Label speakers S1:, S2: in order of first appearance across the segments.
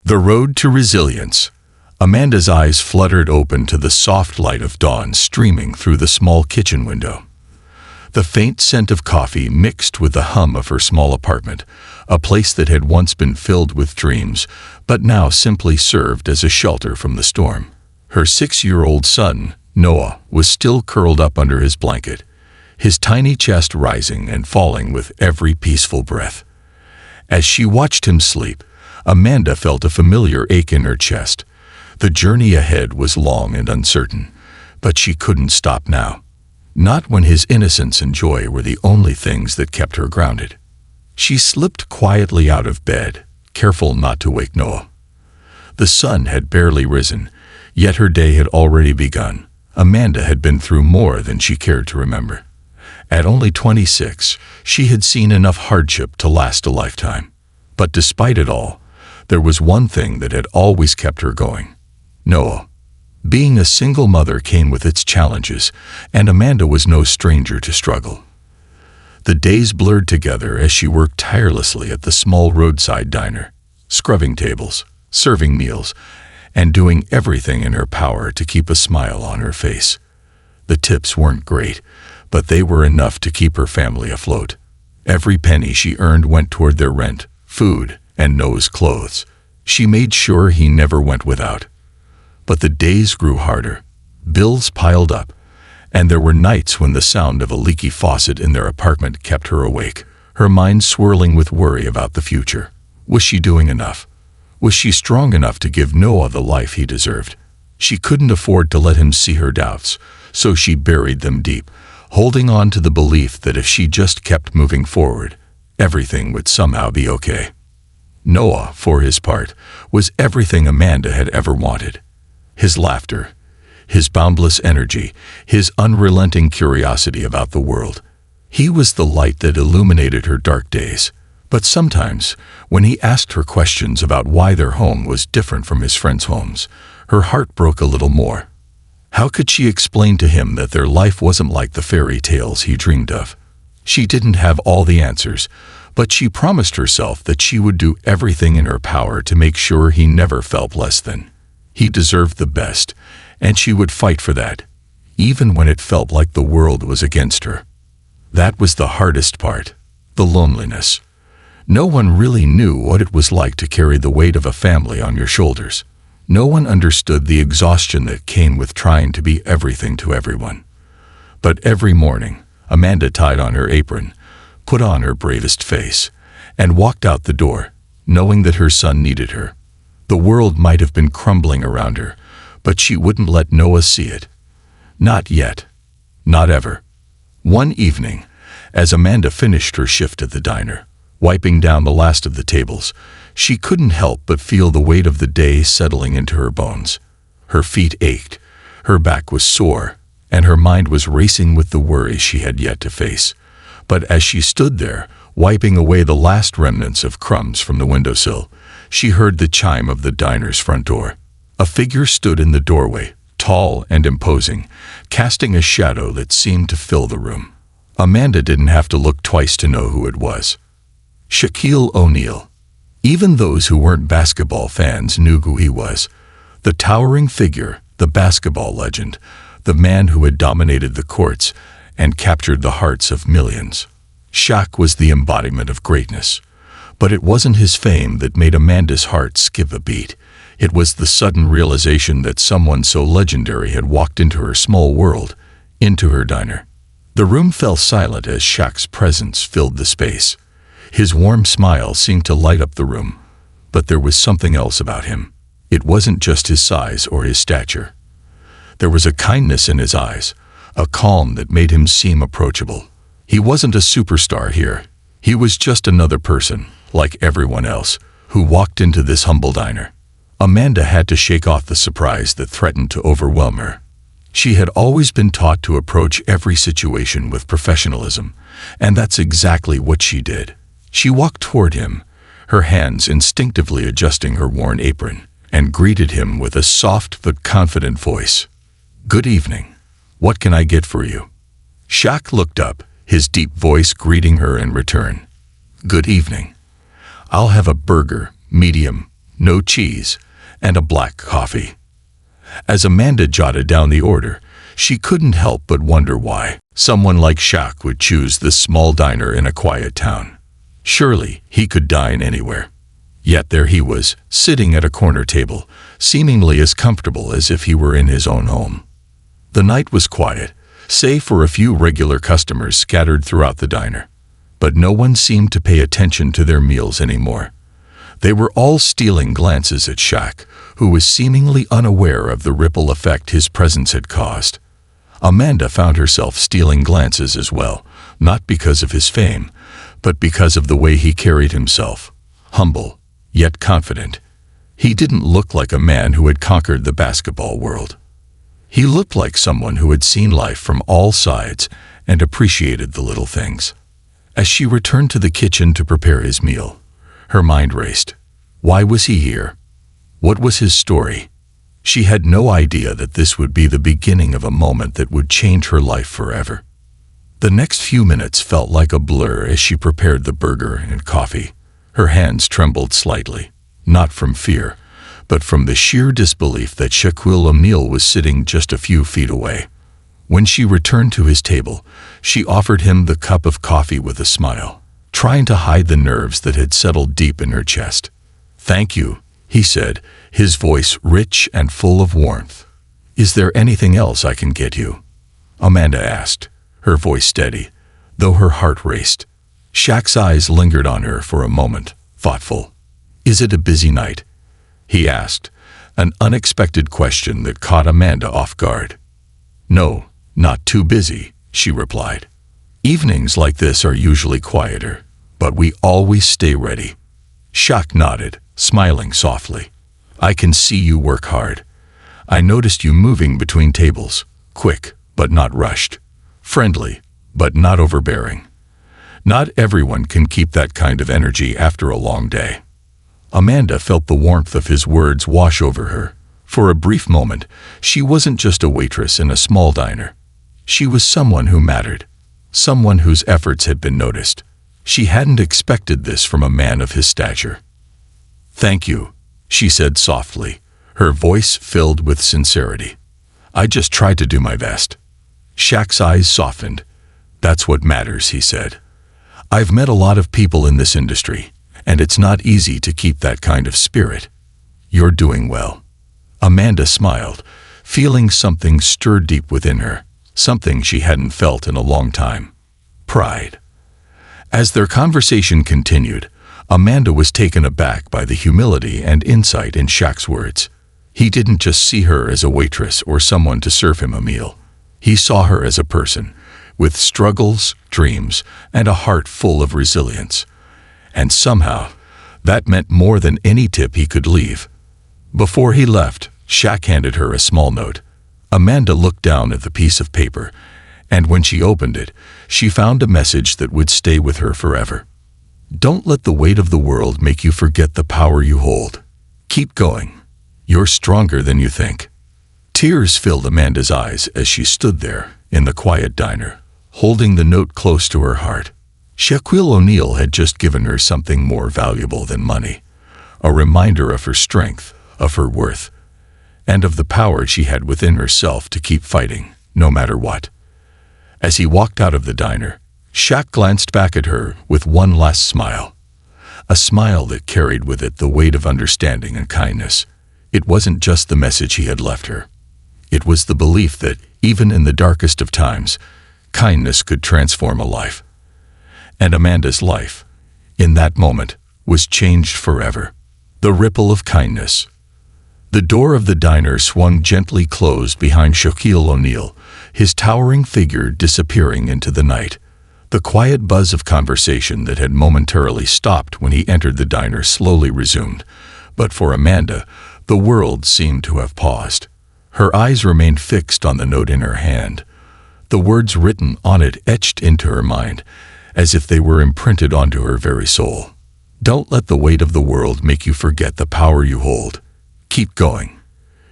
S1: The road to resilience. Amanda's eyes fluttered open to the soft light of dawn streaming through the small kitchen window. The faint scent of coffee mixed with the hum of her small apartment, a place that had once been filled with dreams, but now simply served as a shelter from the storm. Her 6-year-old son, Noah, was still curled up under his blanket, his tiny chest rising and falling with every peaceful breath. As she watched him sleep, Amanda felt a familiar ache in her chest. The journey ahead was long and uncertain, but she couldn't stop now. Not when his innocence and joy were the only things that kept her grounded. She slipped quietly out of bed, careful not to wake Noah. The sun had barely risen, yet her day had already begun. Amanda had been through more than she cared to remember. At only 26, she had seen enough hardship to last a lifetime. But despite it all, there was one thing that had always kept her going: Noah. Being a single mother came with its challenges, and Amanda was no stranger to struggle. The days blurred together as she worked tirelessly at the small roadside diner, scrubbing tables, serving meals, and doing everything in her power to keep a smile on her face. The tips weren't great, but they were enough to keep her family afloat. Every penny she earned went toward their rent, food, and Noah's clothes. She made sure he never went without. But the days grew harder. Bills piled up, and there were nights when the sound of a leaky faucet in their apartment kept her awake, her mind swirling with worry about the future. Was she doing enough? Was she strong enough to give Noah the life he deserved? She couldn't afford to let him see her doubts, so she buried them deep, holding on to the belief that if she just kept moving forward, everything would somehow be okay. Noah, for his part, was everything Amanda had ever wanted. His laughter, his boundless energy, his unrelenting curiosity about the world. He was the light that illuminated her dark days. But sometimes, when he asked her questions about why their home was different from his friends' homes, her heart broke a little more. How could she explain to him that their life wasn't like the fairy tales he dreamed of? She didn't have all the answers, but she promised herself that she would do everything in her power to make sure he never felt less than. He deserved the best, and she would fight for that, even when it felt like the world was against her. That was the hardest part, the loneliness. No one really knew what it was like to carry the weight of a family on your shoulders. No one understood the exhaustion that came with trying to be everything to everyone. But every morning, Amanda tied on her apron, put on her bravest face, and walked out the door, knowing that her son needed her. The world might have been crumbling around her, but she wouldn't let Noah see it. Not yet. Not ever. One evening, as Amanda finished her shift at the diner, wiping down the last of the tables, she couldn't help but feel the weight of the day settling into her bones. Her feet ached, her back was sore, and her mind was racing with the worries she had yet to face. But as she stood there, wiping away the last remnants of crumbs from the windowsill, she heard the chime of the diner's front door. A figure stood in the doorway, tall and imposing, casting a shadow that seemed to fill the room. Amanda didn't have to look twice to know who it was. Shaquille O'Neal. Even those who weren't basketball fans knew who he was. The towering figure, the basketball legend, the man who had dominated the courts and captured the hearts of millions. Shaq was the embodiment of greatness. But it wasn't his fame that made Amanda's heart skip a beat. It was the sudden realization that someone so legendary had walked into her small world, into her diner. The room fell silent as Shaq's presence filled the space. His warm smile seemed to light up the room, but there was something else about him. It wasn't just his size or his stature. There was a kindness in his eyes, a calm that made him seem approachable. He wasn't a superstar here. He was just another person, like everyone else, who walked into this humble diner. Amanda had to shake off the surprise that threatened to overwhelm her. She had always been taught to approach every situation with professionalism, and that's exactly what she did. She walked toward him, her hands instinctively adjusting her worn apron, and greeted him with a soft but confident voice. "Good evening. What can I get for you?" Shaq looked up, his deep voice greeting her in return. "Good evening. I'll have a burger, medium, no cheese, and a black coffee. As Amanda jotted down the order, she couldn't help but wonder why someone like Shaq would choose this small diner in a quiet town. Surely he could dine anywhere. Yet there he was, sitting at a corner table, seemingly as comfortable as if he were in his own home. The night was quiet, save for a few regular customers scattered throughout the diner. But no one seemed to pay attention to their meals anymore. They were all stealing glances at Shaq, who was seemingly unaware of the ripple effect his presence had caused. Amanda found herself stealing glances as well, not because of his fame, but because of the way he carried himself, humble, yet confident. He didn't look like a man who had conquered the basketball world. He looked like someone who had seen life from all sides and appreciated the little things. As she returned to the kitchen to prepare his meal, her mind raced. Why was he here? What was his story? She had no idea that this would be the beginning of a moment that would change her life forever. The next few minutes felt like a blur as she prepared the burger and coffee. Her hands trembled slightly, not from fear, but from the sheer disbelief that Shaquille O'Neal was sitting just a few feet away. When she returned to his table, she offered him the cup of coffee with a smile, trying to hide the nerves that had settled deep in her chest. "Thank you," he said, his voice rich and full of warmth. "Is there anything else I can get you?" Amanda asked, her voice steady, though her heart raced. Shaq's eyes lingered on her for a moment, thoughtful. "Is it a busy night?" he asked, an unexpected question that caught Amanda off guard. "No, not too busy," she replied. "Evenings like this are usually quieter, but we always stay ready." Shaq nodded, smiling softly. "I can see you work hard. I noticed you moving between tables, quick but not rushed, friendly but not overbearing. Not everyone can keep that kind of energy after a long day." Amanda felt the warmth of his words wash over her. For a brief moment, she wasn't just a waitress in a small diner. She was someone who mattered, someone whose efforts had been noticed. She hadn't expected this from a man of his stature. "Thank you," she said softly, her voice filled with sincerity. "I just tried to do my best." Shaq's eyes softened. "That's what matters," he said. "I've met a lot of people in this industry, and it's not easy to keep that kind of spirit. You're doing well." Amanda smiled, feeling something stir deep within her, something she hadn't felt in a long time. Pride. As their conversation continued, Amanda was taken aback by the humility and insight in Shaq's words. He didn't just see her as a waitress or someone to serve him a meal. He saw her as a person, with struggles, dreams, and a heart full of resilience. And somehow, that meant more than any tip he could leave. Before he left, Shaq handed her a small note. Amanda looked down at the piece of paper, and when she opened it, she found a message that would stay with her forever. "Don't let the weight of the world make you forget the power you hold. Keep going. You're stronger than you think." Tears filled Amanda's eyes as she stood there in the quiet diner, holding the note close to her heart. Shaquille O'Neal had just given her something more valuable than money, a reminder of her strength, of her worth, and of the power she had within herself to keep fighting, no matter what. As he walked out of the diner, Shaq glanced back at her with one last smile, a smile that carried with it the weight of understanding and kindness. It wasn't just the message he had left her. It was the belief that, even in the darkest of times, kindness could transform a life. And Amanda's life, in that moment, was changed forever. The ripple of kindness. The door of the diner swung gently closed behind Shaquille O'Neal, his towering figure disappearing into the night. The quiet buzz of conversation that had momentarily stopped when he entered the diner slowly resumed, but for Amanda, the world seemed to have paused. Her eyes remained fixed on the note in her hand, the words written on it etched into her mind, as if they were imprinted onto her very soul. "Don't let the weight of the world make you forget the power you hold. Keep going.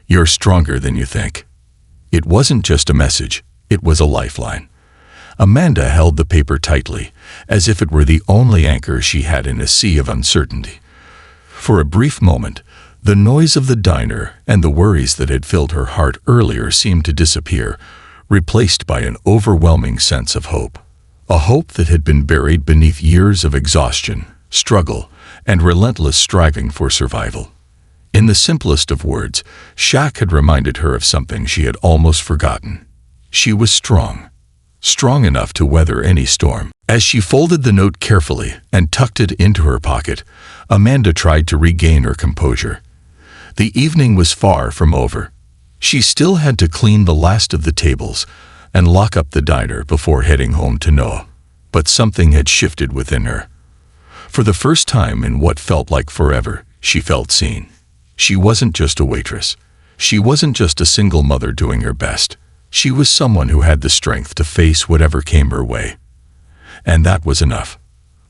S1: You're stronger than you think." It wasn't just a message, it was a lifeline. Amanda held the paper tightly, as if it were the only anchor she had in a sea of uncertainty. For a brief moment, The noise of the diner and the worries that had filled her heart earlier seemed to disappear, replaced by an overwhelming sense of hope. A hope that had been buried beneath years of exhaustion, struggle, and relentless striving for survival. In the simplest of words, Shaq had reminded her of something she had almost forgotten. She was strong. Strong enough to weather any storm. As she folded the note carefully and tucked it into her pocket, Amanda tried to regain her composure. The evening was far from over. She still had to clean the last of the tables and lock up the diner before heading home to Noah. But something had shifted within her. For the first time in what felt like forever, she felt seen. She wasn't just a waitress. She wasn't just a single mother doing her best. She was someone who had the strength to face whatever came her way. And that was enough.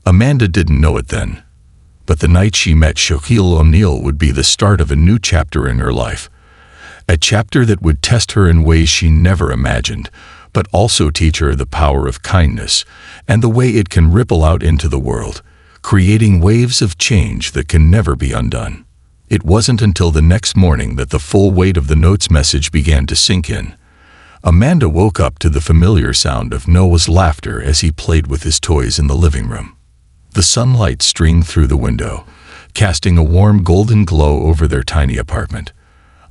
S1: Amanda didn't know it then, but the night she met Shaquille O'Neal would be the start of a new chapter in her life. A chapter that would test her in ways she never imagined, but also teach her the power of kindness and the way it can ripple out into the world, creating waves of change that can never be undone. It wasn't until the next morning that the full weight of the note's message began to sink in. Amanda woke up to the familiar sound of Noah's laughter as he played with his toys in the living room. The sunlight streamed through the window, casting a warm golden glow over their tiny apartment.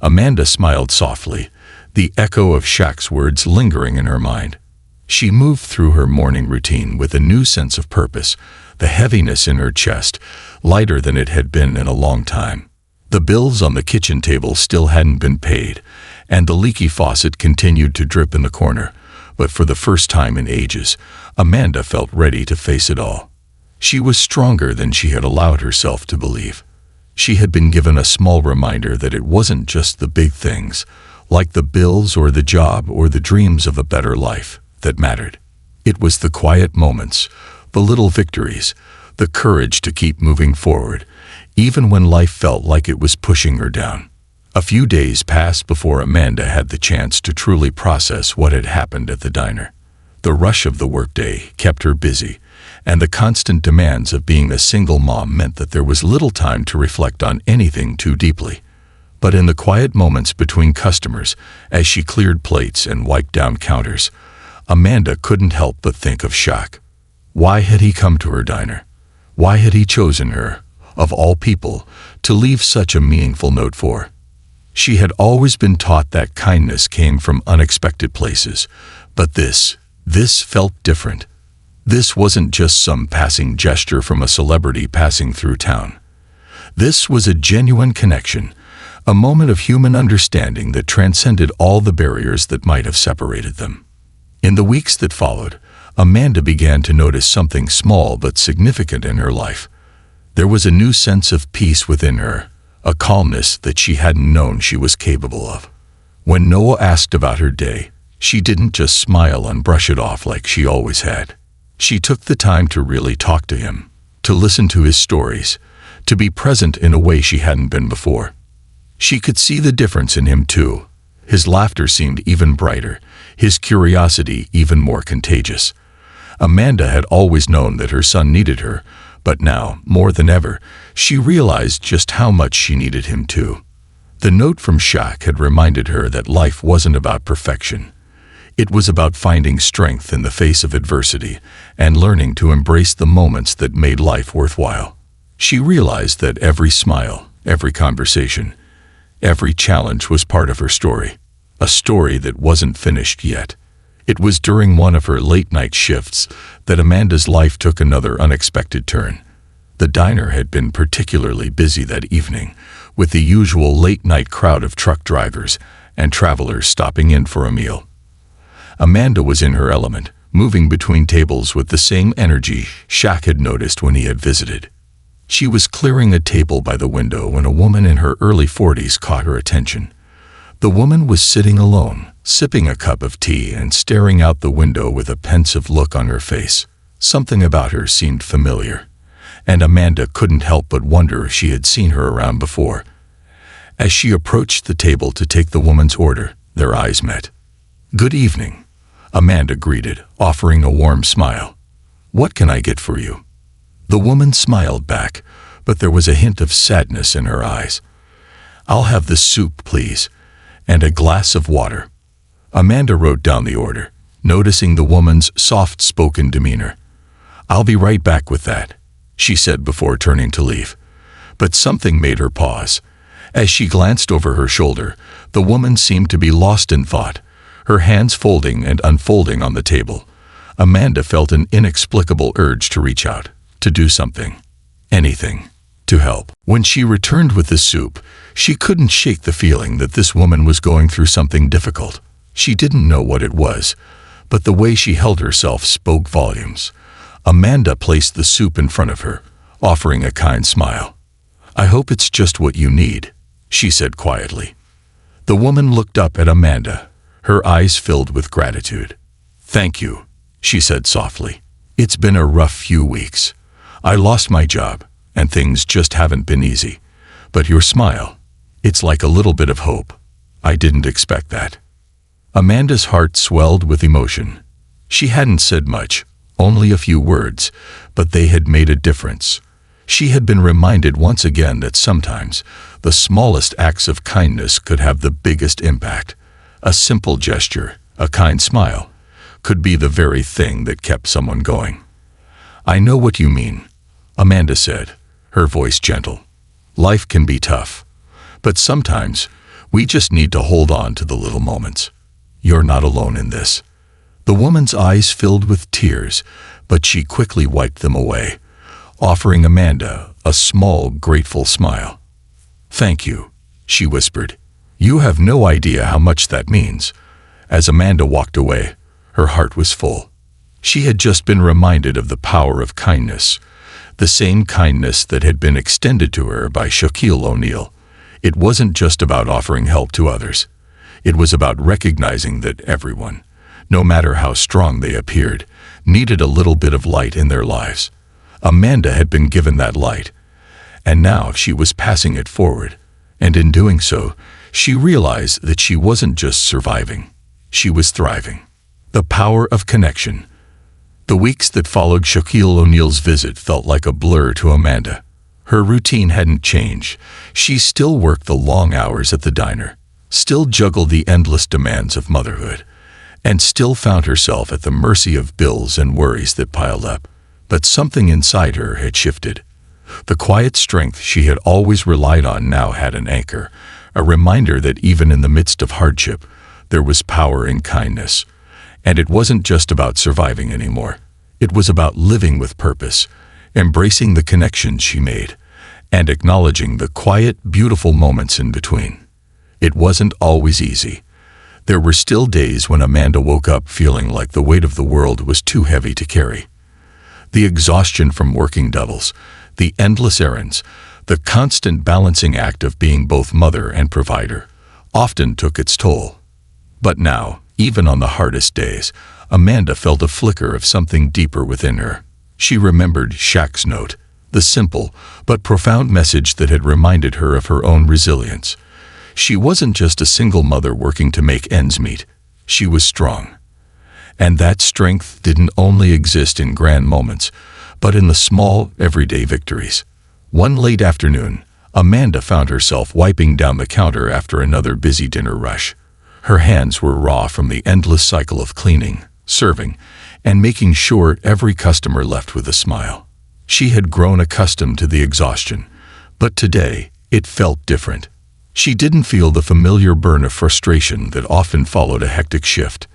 S1: Amanda smiled softly, the echo of Shaq's words lingering in her mind. She moved through her morning routine with a new sense of purpose, the heaviness in her chest lighter than it had been in a long time. The bills on the kitchen table still hadn't been paid, and the leaky faucet continued to drip in the corner, but for the first time in ages, Amanda felt ready to face it all. She was stronger than she had allowed herself to believe. She had been given a small reminder that it wasn't just the big things, like the bills or the job or the dreams of a better life, that mattered. It was the quiet moments, the little victories, the courage to keep moving forward, even when life felt like it was pushing her down. A few days passed before Amanda had the chance to truly process what had happened at the diner. The rush of the workday kept her busy, and the constant demands of being a single mom meant that there was little time to reflect on anything too deeply. But in the quiet moments between customers, as she cleared plates and wiped down counters, Amanda couldn't help but think of Shaq. Why had he come to her diner? Why had he chosen her, of all people, to leave such a meaningful note for? She had always been taught that kindness came from unexpected places, but this felt different. This wasn't just some passing gesture from a celebrity passing through town. This was a genuine connection, a moment of human understanding that transcended all the barriers that might have separated them. In the weeks that followed, Amanda began to notice something small but significant in her life. There was a new sense of peace within her, a calmness that she hadn't known she was capable of. When Noah asked about her day, she didn't just smile and brush it off like she always had. She took the time to really talk to him, to listen to his stories, to be present in a way she hadn't been before. She could see the difference in him too. His laughter seemed even brighter, his curiosity even more contagious. Amanda had always known that her son needed her, but now, more than ever, she realized just how much she needed him too. The note from Shaq had reminded her that life wasn't about perfection. It was about finding strength in the face of adversity and learning to embrace the moments that made life worthwhile. She realized that every smile, every conversation, every challenge was part of her story, a story that wasn't finished yet. It was during one of her late-night shifts that Amanda's life took another unexpected turn. The diner had been particularly busy that evening, with the usual late-night crowd of truck drivers and travelers stopping in for a meal. Amanda was in her element, moving between tables with the same energy Shaq had noticed when he had visited. She was clearing a table by the window when a woman in her early 40s caught her attention. The woman was sitting alone, sipping a cup of tea and staring out the window with a pensive look on her face. Something about her seemed familiar, and Amanda couldn't help but wonder if she had seen her around before. As she approached the table to take the woman's order, their eyes met. "Good evening," Amanda greeted, offering a warm smile. "What can I get for you?" The woman smiled back, but there was a hint of sadness in her eyes. "I'll have the soup, please, and a glass of water." Amanda wrote down the order, noticing the woman's soft-spoken demeanor. "I'll be right back with that," she said before turning to leave. But something made her pause. As she glanced over her shoulder, the woman seemed to be lost in thought, her hands folding and unfolding on the table. Amanda felt an inexplicable urge to reach out, to do something, anything, to help. When she returned with the soup, she couldn't shake the feeling that this woman was going through something difficult. She didn't know what it was, but the way she held herself spoke volumes. Amanda placed the soup in front of her, offering a kind smile. "I hope it's just what you need," she said quietly. The woman looked up at Amanda, her eyes filled with gratitude. "Thank you," she said softly. "It's been a rough few weeks. I lost my job, and things just haven't been easy. But your smile, it's like a little bit of hope. I didn't expect that." Amanda's heart swelled with emotion. She hadn't said much, only a few words, but they had made a difference. She had been reminded once again that sometimes the smallest acts of kindness could have the biggest impact. A simple gesture, a kind smile, could be the very thing that kept someone going. "I know what you mean," Amanda said, her voice gentle. "Life can be tough, but sometimes we just need to hold on to the little moments. You're not alone in this." The woman's eyes filled with tears, but she quickly wiped them away, offering Amanda a small, grateful smile. "Thank you," she whispered. "You have no idea how much that means." As Amanda walked away, her heart was full. She had just been reminded of the power of kindness, the same kindness that had been extended to her by Shaquille O'Neal. It wasn't just about offering help to others. It was about recognizing that everyone, no matter how strong they appeared, needed a little bit of light in their lives. Amanda had been given that light, and now she was passing it forward. And in doing so, she realized that she wasn't just surviving, she was thriving. The power of connection. The weeks that followed Shaquille O'Neal's visit felt like a blur to Amanda. Her routine hadn't changed. She still worked the long hours at the diner, still juggled the endless demands of motherhood, and still found herself at the mercy of bills and worries that piled up. But something inside her had shifted. The quiet strength she had always relied on now had an anchor, a reminder that even in the midst of hardship, there was power in kindness. And it wasn't just about surviving anymore. It was about living with purpose, embracing the connections she made, and acknowledging the quiet, beautiful moments in between. It wasn't always easy. There were still days when Amanda woke up feeling like the weight of the world was too heavy to carry. The exhaustion from working doubles, the endless errands, the constant balancing act of being both mother and provider, often took its toll. But now, even on the hardest days, Amanda felt a flicker of something deeper within her. She remembered Shaq's note, the simple but profound message that had reminded her of her own resilience. She wasn't just a single mother working to make ends meet. She was strong. And that strength didn't only exist in grand moments, but in the small, everyday victories. One late afternoon, Amanda found herself wiping down the counter after another busy dinner rush. Her hands were raw from the endless cycle of cleaning, serving, and making sure every customer left with a smile. She had grown accustomed to the exhaustion, but today it felt different. She didn't feel the familiar burn of frustration that often followed a hectic shift.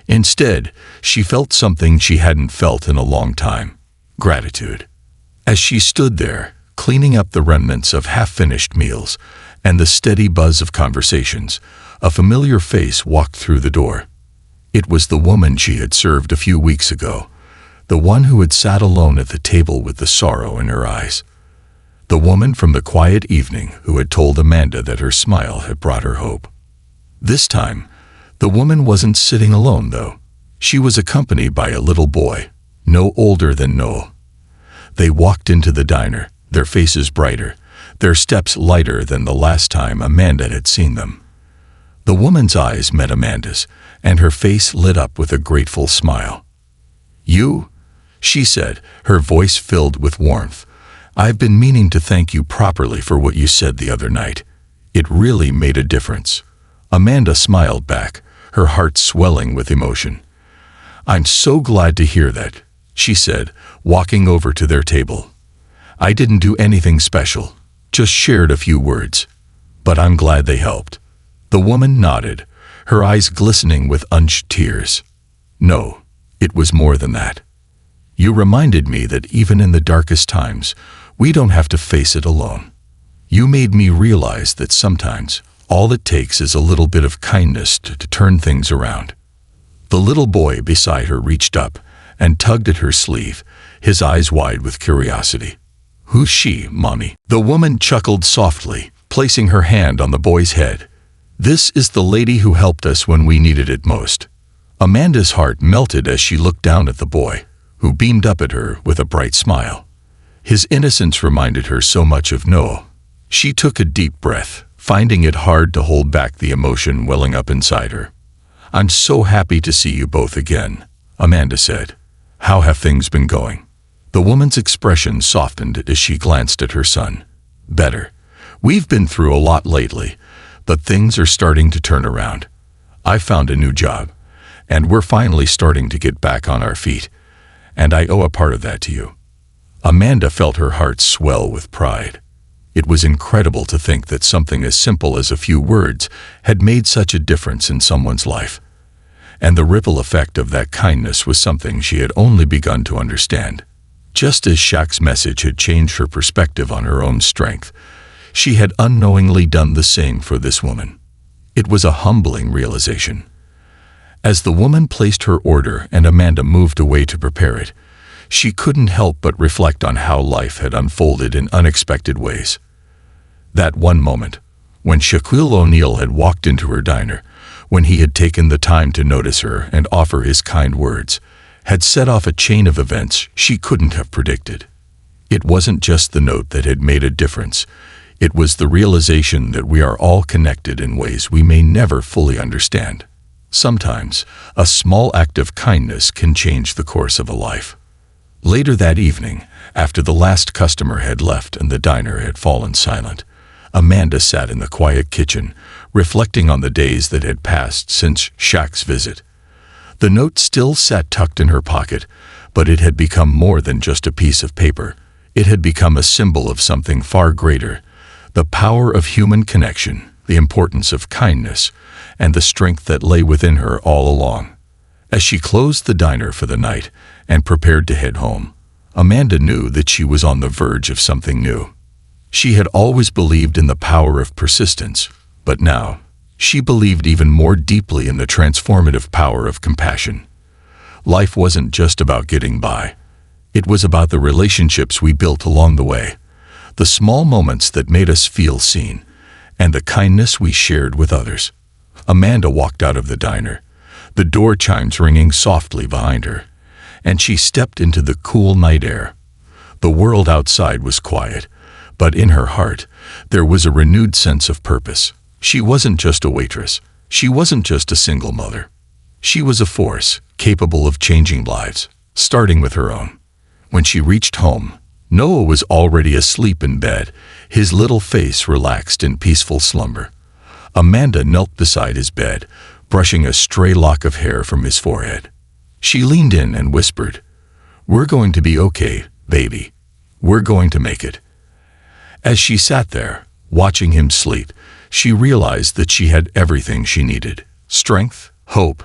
S1: Instead, she felt something she hadn't felt in a long time: gratitude. As she stood there, cleaning up the remnants of half-finished meals and the steady buzz of conversations, a familiar face walked through the door. It was the woman she had served a few weeks ago, the one who had sat alone at the table with the sorrow in her eyes. The woman from the quiet evening who had told Amanda that her smile had brought her hope. This time, the woman wasn't sitting alone, though. She was accompanied by a little boy, no older than Noel. They walked into the diner, their faces brighter, their steps lighter than the last time Amanda had seen them. The woman's eyes met Amanda's, and her face lit up with a grateful smile. "You?" she said, her voice filled with warmth. "I've been meaning to thank you properly for what you said the other night. It really made a difference. Amanda smiled back, her heart swelling with emotion. "I'm so glad to hear that," she said, walking over to their table. "I didn't do anything special, just shared a few words. But I'm glad they helped." The woman nodded, her eyes glistening with unshed tears. "No, it was more than that. You reminded me that even in the darkest times, we don't have to face it alone. You made me realize that sometimes all it takes is a little bit of kindness to turn things around." The little boy beside her reached up and tugged at her sleeve, his eyes wide with curiosity. "Who's she, Mommy?" The woman chuckled softly, placing her hand on the boy's head. "This is the lady who helped us when we needed it most." Amanda's heart melted as she looked down at the boy, who beamed up at her with a bright smile. His innocence reminded her so much of Noah. She took a deep breath, finding it hard to hold back the emotion welling up inside her. "I'm so happy to see you both again," Amanda said. "How have things been going?" The woman's expression softened as she glanced at her son. "Better. We've been through a lot lately, but things are starting to turn around. I found a new job, and we're finally starting to get back on our feet, and I owe a part of that to you." Amanda felt her heart swell with pride. It was incredible to think that something as simple as a few words had made such a difference in someone's life. And the ripple effect of that kindness was something she had only begun to understand. Just as Shaq's message had changed her perspective on her own strength, she had unknowingly done the same for this woman. It was a humbling realization. As the woman placed her order and Amanda moved away to prepare it, she couldn't help but reflect on how life had unfolded in unexpected ways. That one moment, when Shaquille O'Neal had walked into her diner, when he had taken the time to notice her and offer his kind words, had set off a chain of events she couldn't have predicted. It wasn't just the note that had made a difference. It was the realization that we are all connected in ways we may never fully understand. Sometimes, a small act of kindness can change the course of a life. Later that evening, after the last customer had left and the diner had fallen silent, Amanda sat in the quiet kitchen, reflecting on the days that had passed since Shaq's visit. The note still sat tucked in her pocket, but it had become more than just a piece of paper. It had become a symbol of something far greater: the power of human connection, the importance of kindness, and the strength that lay within her all along. As she closed the diner for the night and prepared to head home, Amanda knew that she was on the verge of something new. She had always believed in the power of persistence, but now she believed even more deeply in the transformative power of compassion. Life wasn't just about getting by. It was about the relationships we built along the way, the small moments that made us feel seen, and the kindness we shared with others. Amanda walked out of the diner, the door chimes ringing softly behind her, and she stepped into the cool night air. The world outside was quiet, but in her heart, there was a renewed sense of purpose. She wasn't just a waitress. She wasn't just a single mother. She was a force capable of changing lives, starting with her own. When she reached home, Noah was already asleep in bed, his little face relaxed in peaceful slumber. Amanda knelt beside his bed, brushing a stray lock of hair from his forehead. She leaned in and whispered, "We're going to be okay, baby. We're going to make it." As she sat there, watching him sleep, she realized that she had everything she needed: strength, hope,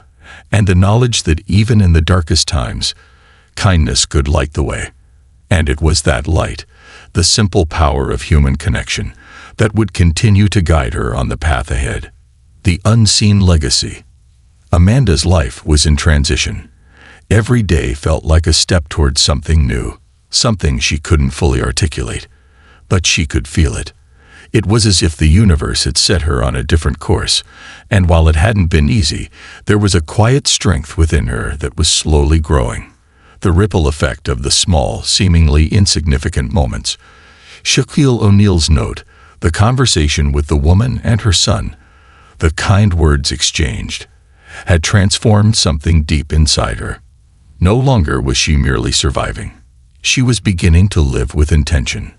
S1: and the knowledge that even in the darkest times, kindness could light the way. And it was that light, the simple power of human connection, that would continue to guide her on the path ahead. The unseen legacy. Amanda's life was in transition. Every day felt like a step towards something new, something she couldn't fully articulate, but she could feel it. It was as if the universe had set her on a different course, and while it hadn't been easy, there was a quiet strength within her that was slowly growing. The ripple effect of the small, seemingly insignificant moments. Shaquille O'Neal's note, the conversation with the woman and her son, the kind words exchanged, had transformed something deep inside her. No longer was she merely surviving. She was beginning to live with intention.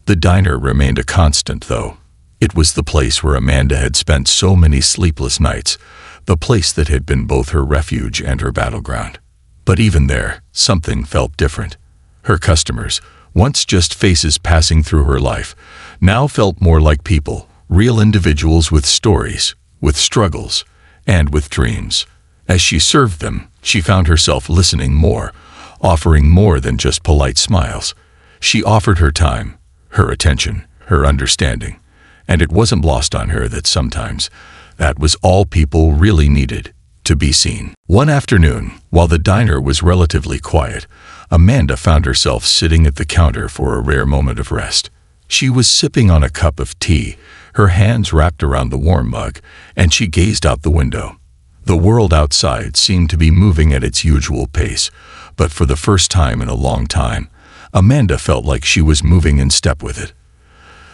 S1: The diner remained a constant, though. It was the place where Amanda had spent so many sleepless nights, the place that had been both her refuge and her battleground. But even there, something felt different. Her customers, once just faces passing through her life, now felt more like people, real individuals with stories, with struggles, and with dreams. As she served them, she found herself listening more, offering more than just polite smiles. She offered her time, her attention, her understanding, and it wasn't lost on her that sometimes that was all people really needed, to be seen. One afternoon, while the diner was relatively quiet, Amanda found herself sitting at the counter for a rare moment of rest. She was sipping on a cup of tea, her hands wrapped around the warm mug, and she gazed out the window. The world outside seemed to be moving at its usual pace, but for the first time in a long time, Amanda felt like she was moving in step with it.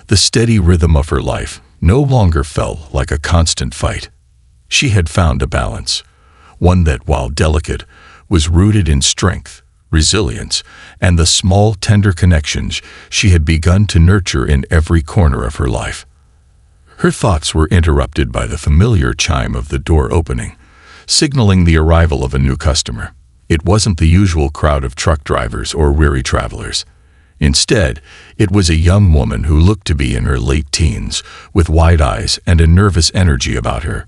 S1: The steady rhythm of her life no longer felt like a constant fight. She had found a balance, one that, while delicate, was rooted in strength, resilience, and the small, tender connections she had begun to nurture in every corner of her life. Her thoughts were interrupted by the familiar chime of the door opening, signaling the arrival of a new customer. It wasn't the usual crowd of truck drivers or weary travelers. Instead, it was a young woman who looked to be in her late teens, with wide eyes and a nervous energy about her.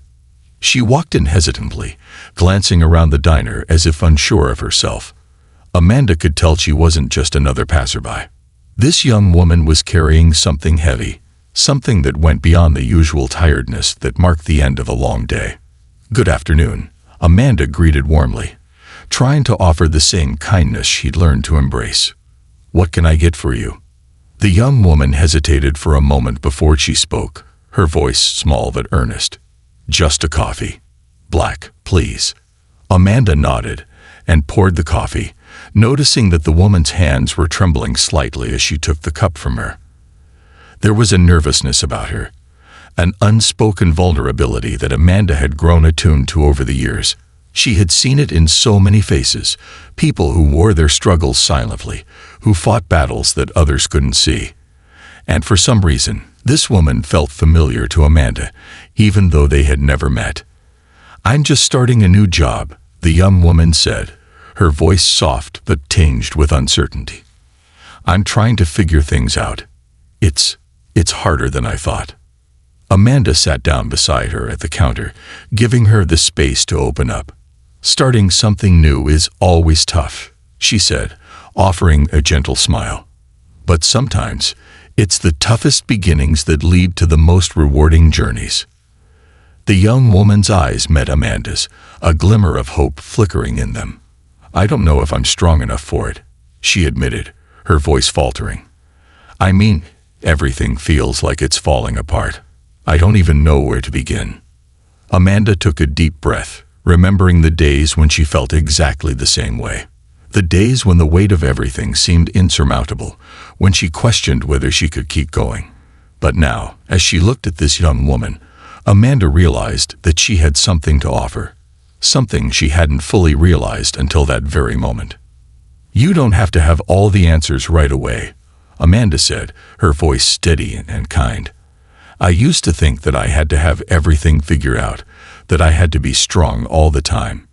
S1: She walked in hesitantly, glancing around the diner as if unsure of herself. Amanda could tell she wasn't just another passerby. This young woman was carrying something heavy, something that went beyond the usual tiredness that marked the end of a long day. "Good afternoon," Amanda greeted warmly, trying to offer the same kindness she'd learned to embrace. "What can I get for you?" The young woman hesitated for a moment before she spoke, her voice small but earnest. "Just a coffee. Black, please." Amanda nodded and poured the coffee, noticing that the woman's hands were trembling slightly as she took the cup from her. There was a nervousness about her, an unspoken vulnerability that Amanda had grown attuned to over the years. She had seen it in so many faces, people who wore their struggles silently, who fought battles that others couldn't see. And for some reason, this woman felt familiar to Amanda, even though they had never met. "I'm just starting a new job," the young woman said, her voice soft but tinged with uncertainty. "I'm trying to figure things out. It's harder than I thought." Amanda sat down beside her at the counter, giving her the space to open up. "Starting something new is always tough," she said, offering a gentle smile. "But sometimes, it's the toughest beginnings that lead to the most rewarding journeys." The young woman's eyes met Amanda's, a glimmer of hope flickering in them. "I don't know if I'm strong enough for it," she admitted, her voice faltering. "I mean, everything feels like it's falling apart. I don't even know where to begin." Amanda took a deep breath, remembering the days when she felt exactly the same way. The days when the weight of everything seemed insurmountable, when she questioned whether she could keep going. But now, as she looked at this young woman, Amanda realized that she had something to offer, something she hadn't fully realized until that very moment. "You don't have to have all the answers right away," Amanda said, her voice steady and kind. "I used to think that I had to have everything figured out, that I had to be strong all the time.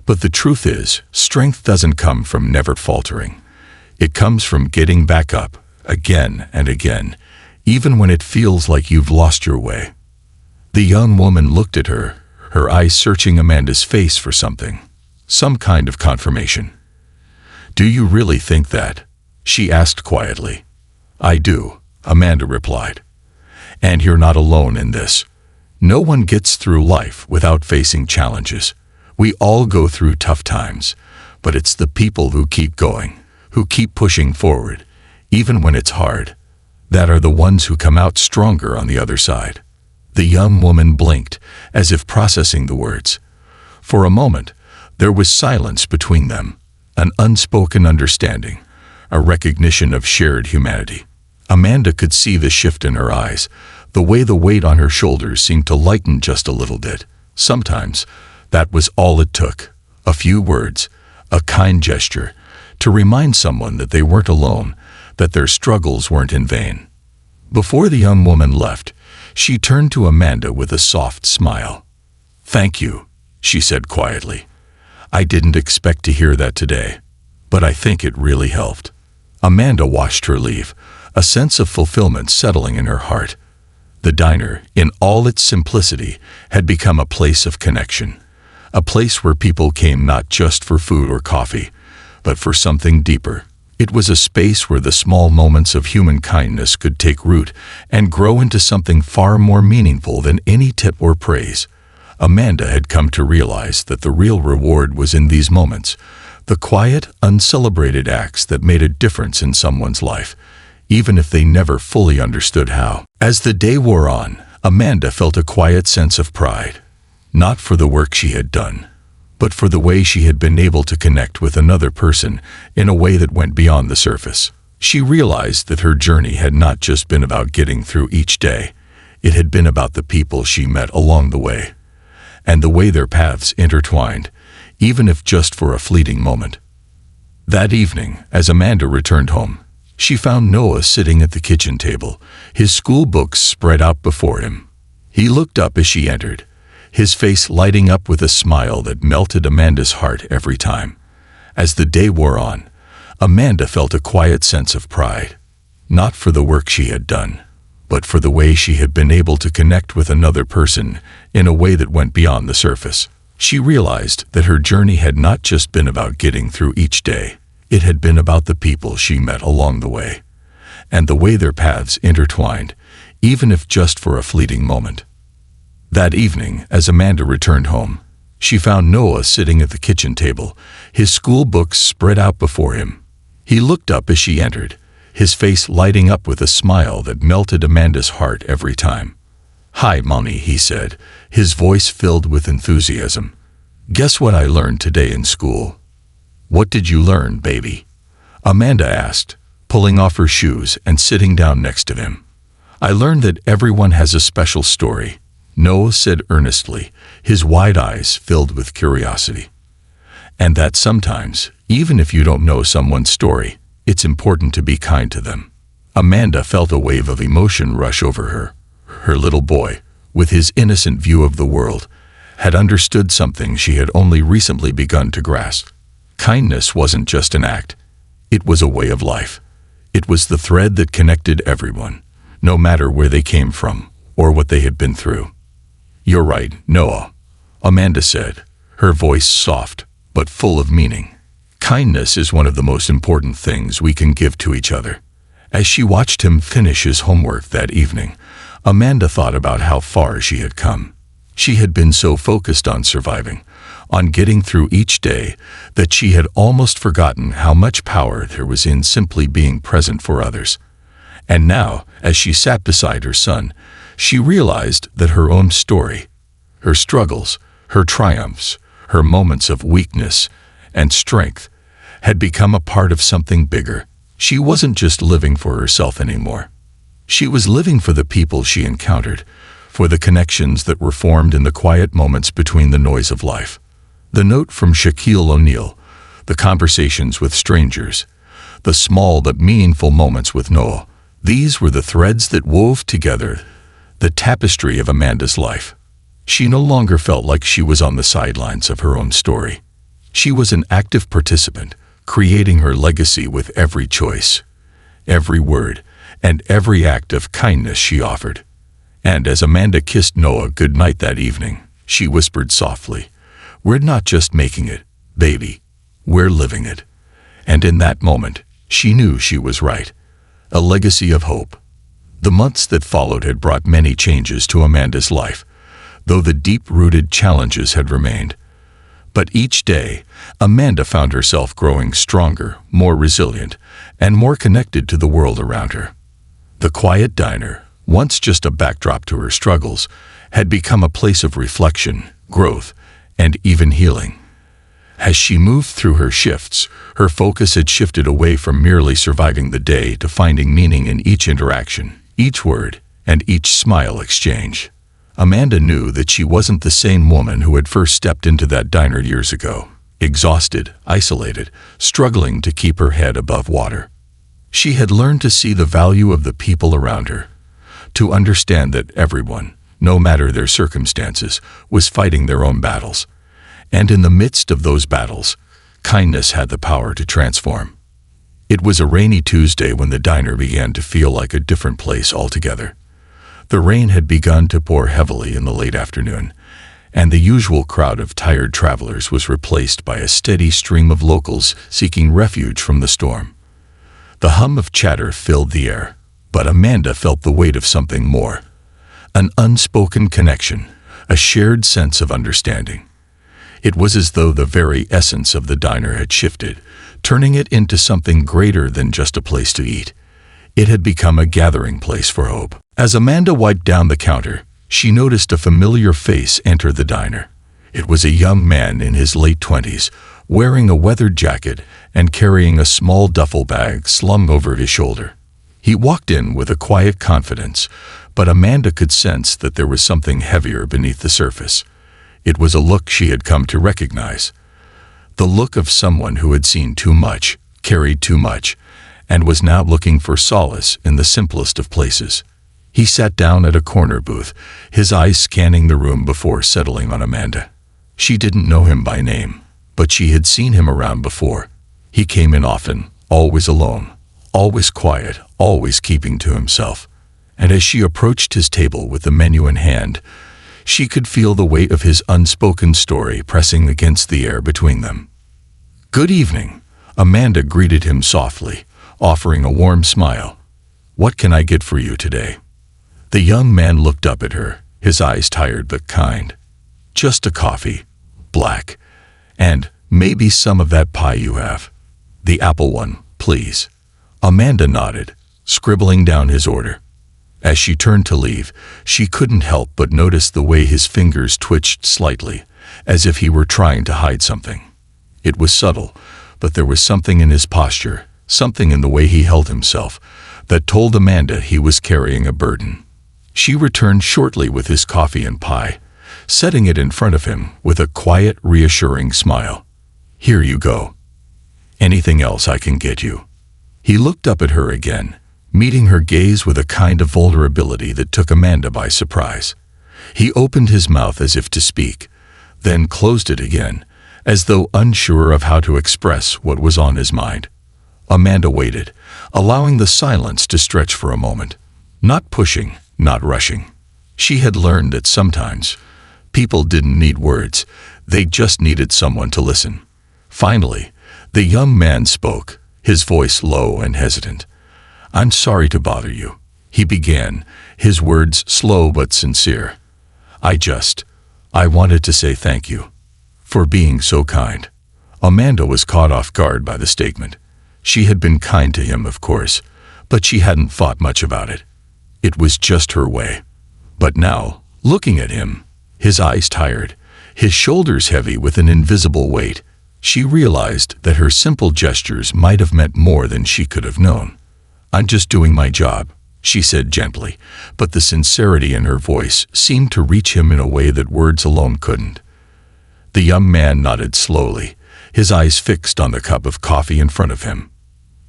S1: But the truth is, strength doesn't come from never faltering. It comes from getting back up, again and again, even when it feels like you've lost your way." The young woman looked at her, her eyes searching Amanda's face for something, some kind of confirmation. "Do you really think that?" she asked quietly. "I do," Amanda replied. "And you're not alone in this. No one gets through life without facing challenges. We all go through tough times, but it's the people who keep going, who keep pushing forward, even when it's hard, that are the ones who come out stronger on the other side." The young woman blinked, as if processing the words. For a moment, there was silence between them, an unspoken understanding, a recognition of shared humanity. Amanda could see the shift in her eyes, the way the weight on her shoulders seemed to lighten just a little bit. Sometimes, that was all it took, a few words, a kind gesture, to remind someone that they weren't alone, that their struggles weren't in vain. Before the young woman left, She turned to Amanda with a soft smile. "Thank you," she said quietly. "I didn't expect to hear that today, but I think it really helped." Amanda watched her leave, a sense of fulfillment settling in her heart. The diner, in all its simplicity, had become a place of connection, a place where people came not just for food or coffee, but for something deeper. It was a space where the small moments of human kindness could take root and grow into something far more meaningful than any tip or praise. Amanda had come to realize that the real reward was in these moments, the quiet, uncelebrated acts that made a difference in someone's life, even if they never fully understood how. As the day wore on, Amanda felt a quiet sense of pride, not for the work she had done, but for the way she had been able to connect with another person in a way that went beyond the surface. She realized that her journey had not just been about getting through each day, it had been about the people she met along the way, and the way their paths intertwined, even if just for a fleeting moment. That evening, as Amanda returned home, she found Noah sitting at the kitchen table, his school books spread out before him. He looked up as she entered, his face lighting up with a smile that melted Amanda's heart every time. As the day wore on, Amanda felt a quiet sense of pride, not for the work she had done, but for the way she had been able to connect with another person in a way that went beyond the surface. She realized that her journey had not just been about getting through each day, it had been about the people she met along the way, and the way their paths intertwined, even if just for a fleeting moment. That evening, as Amanda returned home, she found Noah sitting at the kitchen table, his school books spread out before him. He looked up as she entered, his face lighting up with a smile that melted Amanda's heart every time. "Hi, Mommy," he said, his voice filled with enthusiasm. "Guess what I learned today in school?" "What did you learn, baby?" Amanda asked, pulling off her shoes and sitting down next to him. "I learned that everyone has a special story," Noah said earnestly, his wide eyes filled with curiosity. "And that sometimes, even if you don't know someone's story, it's important to be kind to them." Amanda felt a wave of emotion rush over her. Her little boy, with his innocent view of the world, had understood something she had only recently begun to grasp. Kindness wasn't just an act. It was a way of life. It was the thread that connected everyone, no matter where they came from or what they had been through. "You're right, Noah," Amanda said, her voice soft but full of meaning. "Kindness is one of the most important things we can give to each other." As she watched him finish his homework that evening, Amanda thought about how far she had come. She had been so focused on surviving, on getting through each day, that she had almost forgotten how much power there was in simply being present for others. And now, as she sat beside her son, she realized that her own story, her struggles, her triumphs, her moments of weakness and strength, had become a part of something bigger. She wasn't just living for herself anymore. She was living for the people she encountered, for the connections that were formed in the quiet moments between the noise of life. The note from Shaquille O'Neal, the conversations with strangers, the small but meaningful moments with Noah, these were the threads that wove together the tapestry of Amanda's life. She no longer felt like she was on the sidelines of her own story. She was an active participant, creating her legacy with every choice, every word, and every act of kindness she offered. And as Amanda kissed Noah goodnight that evening, she whispered softly, "We're not just making it, baby. We're living it." And in that moment, she knew she was right. A legacy of hope. The months that followed had brought many changes to Amanda's life, though the deep-rooted challenges had remained. But each day, Amanda found herself growing stronger, more resilient, and more connected to the world around her. The quiet diner, once just a backdrop to her struggles, had become a place of reflection, growth, and even healing. As she moved through her shifts, her focus had shifted away from merely surviving the day to finding meaning in each interaction, each word, and each smile exchange. Amanda knew that she wasn't the same woman who had first stepped into that diner years ago, exhausted, isolated, struggling to keep her head above water. She had learned to see the value of the people around her, to understand that everyone, no matter their circumstances, was fighting their own battles. And in the midst of those battles, kindness had the power to transform. It was a rainy Tuesday when the diner began to feel like a different place altogether. The rain had begun to pour heavily in the late afternoon, and the usual crowd of tired travelers was replaced by a steady stream of locals seeking refuge from the storm. The hum of chatter filled the air, but Amanda felt the weight of something more. An unspoken connection, a shared sense of understanding. It was as though the very essence of the diner had shifted, turning it into something greater than just a place to eat. It had become a gathering place for hope. As Amanda wiped down the counter, she noticed a familiar face enter the diner. It was a young man in his late 20s, wearing a weathered jacket and carrying a small duffel bag slung over his shoulder. He walked in with a quiet confidence, but Amanda could sense that there was something heavier beneath the surface. It was a look she had come to recognize. The look of someone who had seen too much, carried too much, and was now looking for solace in the simplest of places. He sat down at a corner booth, his eyes scanning the room before settling on Amanda. She didn't know him by name, but she had seen him around before. He came in often, always alone, always quiet, always keeping to himself. And as she approached his table with the menu in hand, she could feel the weight of his unspoken story pressing against the air between them. "Good evening," Amanda greeted him softly, offering a warm smile. "What can I get for you today?" The young man looked up at her, his eyes tired but kind. "Just a coffee, black, and maybe some of that pie you have. The apple one, please." Amanda nodded, scribbling down his order. As she turned to leave, she couldn't help but notice the way his fingers twitched slightly, as if he were trying to hide something. It was subtle, but there was something in his posture, something in the way he held himself, that told Amanda he was carrying a burden. She returned shortly with his coffee and pie, setting it in front of him with a quiet, reassuring smile. "Here you go. Anything else I can get you?" He looked up at her again, meeting her gaze with a kind of vulnerability that took Amanda by surprise. He opened his mouth as if to speak, then closed it again, as though unsure of how to express what was on his mind. Amanda waited, allowing the silence to stretch for a moment. Not pushing, not rushing. She had learned that sometimes people didn't need words, they just needed someone to listen. Finally, the young man spoke, his voice low and hesitant. "I'm sorry to bother you," he began, his words slow but sincere. I wanted to say thank you for being so kind." Amanda was caught off guard by the statement. She had been kind to him, of course, but she hadn't thought much about it. It was just her way. But now, looking at him, his eyes tired, his shoulders heavy with an invisible weight, she realized that her simple gestures might have meant more than she could have known. "I'm just doing my job," she said gently, but the sincerity in her voice seemed to reach him in a way that words alone couldn't. The young man nodded slowly, his eyes fixed on the cup of coffee in front of him.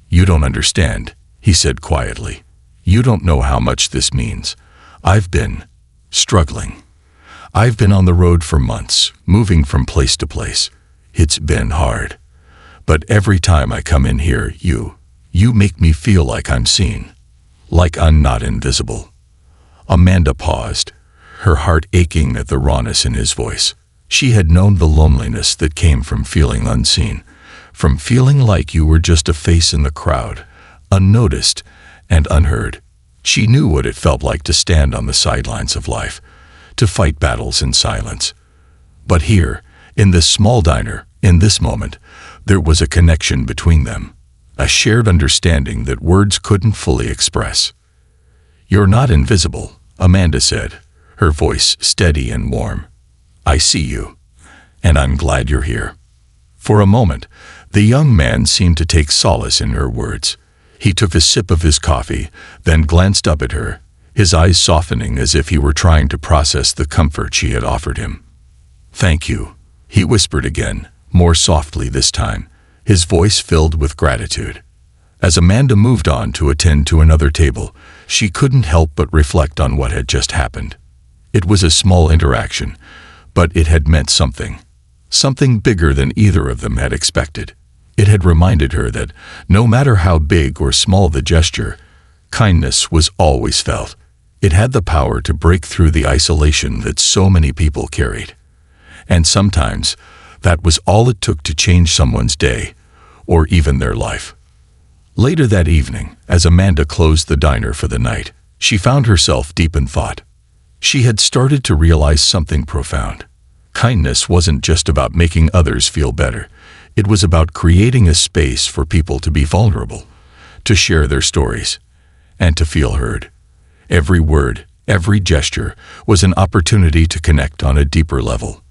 S1: "You don't understand," he said quietly. "You don't know how much this means. I've been struggling. I've been on the road for months, moving from place to place. It's been hard. But every time I come in here, you make me feel like I'm seen, like I'm not invisible." Amanda paused, her heart aching at the rawness in his voice. She had known the loneliness that came from feeling unseen, from feeling like you were just a face in the crowd, unnoticed and unheard. She knew what it felt like to stand on the sidelines of life, to fight battles in silence. But here, in this small diner, in this moment, there was a connection between them, a shared understanding that words couldn't fully express. "You're not invisible," Amanda said, her voice steady and warm. "I see you, and I'm glad you're here." For a moment, the young man seemed to take solace in her words. He took a sip of his coffee, then glanced up at her, his eyes softening as if he were trying to process the comfort she had offered him. "Thank you," he whispered again, more softly this time, his voice filled with gratitude. As Amanda moved on to attend to another table, she couldn't help but reflect on what had just happened. It was a small interaction, but it had meant something. Something bigger than either of them had expected. It had reminded her that, no matter how big or small the gesture, kindness was always felt. It had the power to break through the isolation that so many people carried. And sometimes, that was all it took to change someone's day, or even their life. Later that evening, as Amanda closed the diner for the night, she found herself deep in thought. She had started to realize something profound. Kindness wasn't just about making others feel better. It was about creating a space for people to be vulnerable, to share their stories, and to feel heard. Every word, every gesture was an opportunity to connect on a deeper level.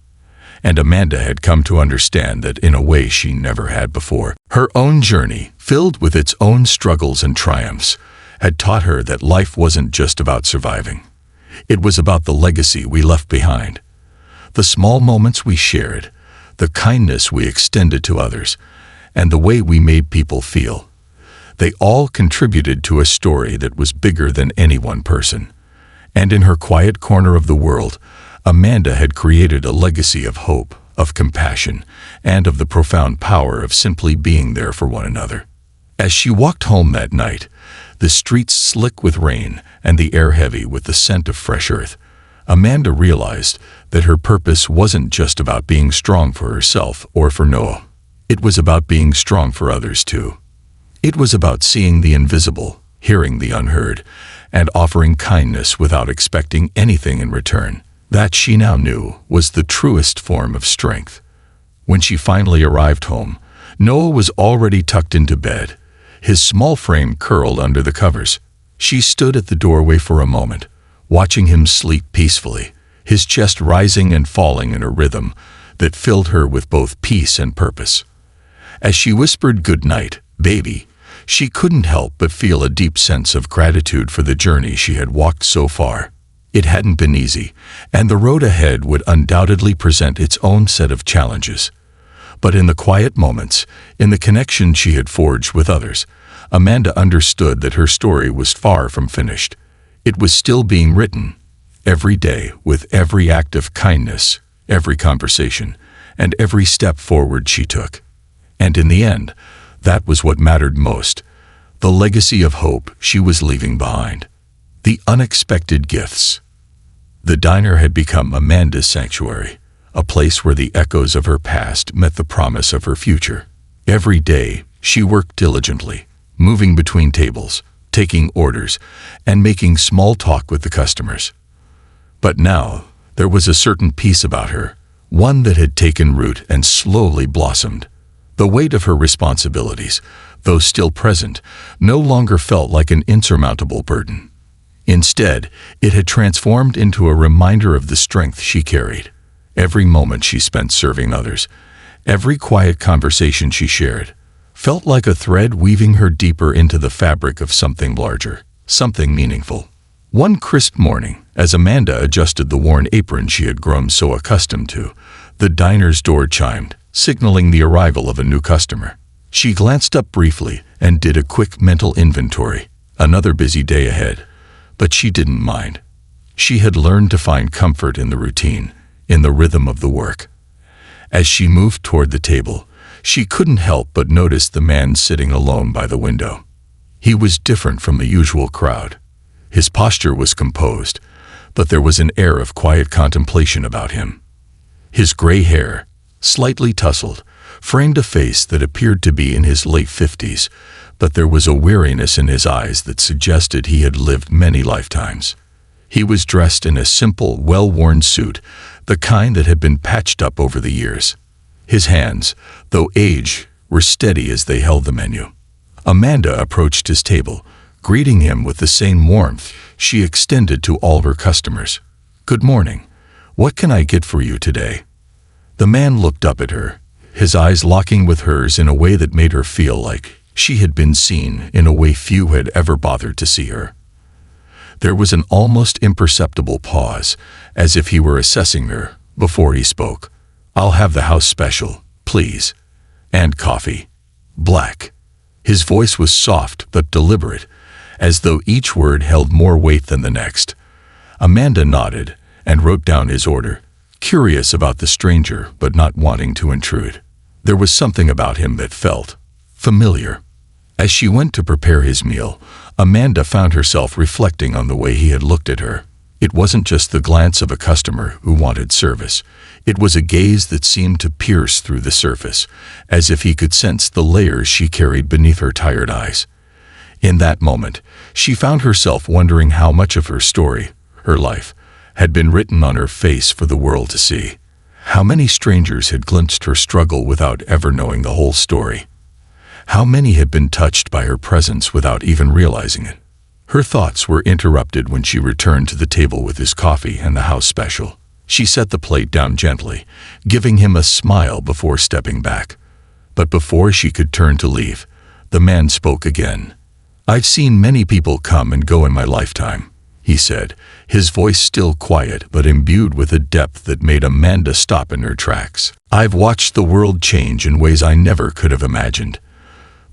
S1: And Amanda had come to understand that in a way she never had before. Her own journey, filled with its own struggles and triumphs, had taught her that life wasn't just about surviving. It was about the legacy we left behind. The small moments we shared, the kindness we extended to others, and the way we made people feel. They all contributed to a story that was bigger than any one person. And in her quiet corner of the world, Amanda had created a legacy of hope, of compassion, and of the profound power of simply being there for one another. As she walked home that night, the streets slick with rain and the air heavy with the scent of fresh earth, Amanda realized that her purpose wasn't just about being strong for herself or for Noah. It was about being strong for others too. It was about seeing the invisible, hearing the unheard, and offering kindness without expecting anything in return. That, she now knew, was the truest form of strength. When she finally arrived home, Noah was already tucked into bed, his small frame curled under the covers. She stood at the doorway for a moment, watching him sleep peacefully, his chest rising and falling in a rhythm that filled her with both peace and purpose. As she whispered "Good night, baby," she couldn't help but feel a deep sense of gratitude for the journey she had walked so far. It hadn't been easy, and the road ahead would undoubtedly present its own set of challenges. But in the quiet moments, in the connection she had forged with others, Amanda understood that her story was far from finished. It was still being written, every day, with every act of kindness, every conversation, and every step forward she took. And in the end, that was what mattered most, the legacy of hope she was leaving behind. The unexpected gifts. The diner had become Amanda's sanctuary, a place where the echoes of her past met the promise of her future. Every day, she worked diligently, moving between tables, taking orders, and making small talk with the customers. But now, there was a certain peace about her, one that had taken root and slowly blossomed. The weight of her responsibilities, though still present, no longer felt like an insurmountable burden. Instead, it had transformed into a reminder of the strength she carried. Every moment she spent serving others, every quiet conversation she shared, felt like a thread weaving her deeper into the fabric of something larger, something meaningful. One crisp morning, as Amanda adjusted the worn apron she had grown so accustomed to, the diner's door chimed, signaling the arrival of a new customer. She glanced up briefly and did a quick mental inventory. Another busy day ahead. But she didn't mind. She had learned to find comfort in the routine, in the rhythm of the work. As she moved toward the table, she couldn't help but notice the man sitting alone by the window. He was different from the usual crowd. His posture was composed, but there was an air of quiet contemplation about him. His gray hair, slightly tousled, framed a face that appeared to be in his late 50s, but there was a weariness in his eyes that suggested he had lived many lifetimes. He was dressed in a simple, well-worn suit, the kind that had been patched up over the years. His hands, though aged, were steady as they held the menu. Amanda approached his table, greeting him with the same warmth she extended to all her customers. "Good morning. What can I get for you today?" The man looked up at her, his eyes locking with hers in a way that made her feel like she had been seen in a way few had ever bothered to see her. There was an almost imperceptible pause, as if he were assessing her, before he spoke. "I'll have the house special, please. And coffee. Black." His voice was soft but deliberate, as though each word held more weight than the next. Amanda nodded and wrote down his order, curious about the stranger but not wanting to intrude. There was something about him that felt familiar. As she went to prepare his meal, Amanda found herself reflecting on the way he had looked at her. It wasn't just the glance of a customer who wanted service. It was a gaze that seemed to pierce through the surface, as if he could sense the layers she carried beneath her tired eyes. In that moment, she found herself wondering how much of her story, her life, had been written on her face for the world to see. How many strangers had glimpsed her struggle without ever knowing the whole story? How many had been touched by her presence without even realizing it? Her thoughts were interrupted when she returned to the table with his coffee and the house special. She set the plate down gently, giving him a smile before stepping back. But before she could turn to leave, the man spoke again. "I've seen many people come and go in my lifetime," he said, his voice still quiet but imbued with a depth that made Amanda stop in her tracks. "I've watched the world change in ways I never could have imagined.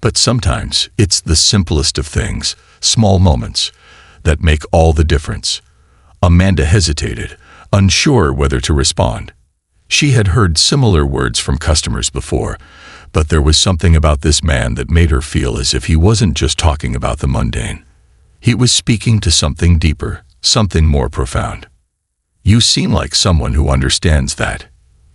S1: But sometimes it's the simplest of things, small moments, that make all the difference." Amanda hesitated, unsure whether to respond. She had heard similar words from customers before, but there was something about this man that made her feel as if he wasn't just talking about the mundane. He was speaking to something deeper, something more profound. "You seem like someone who understands that,"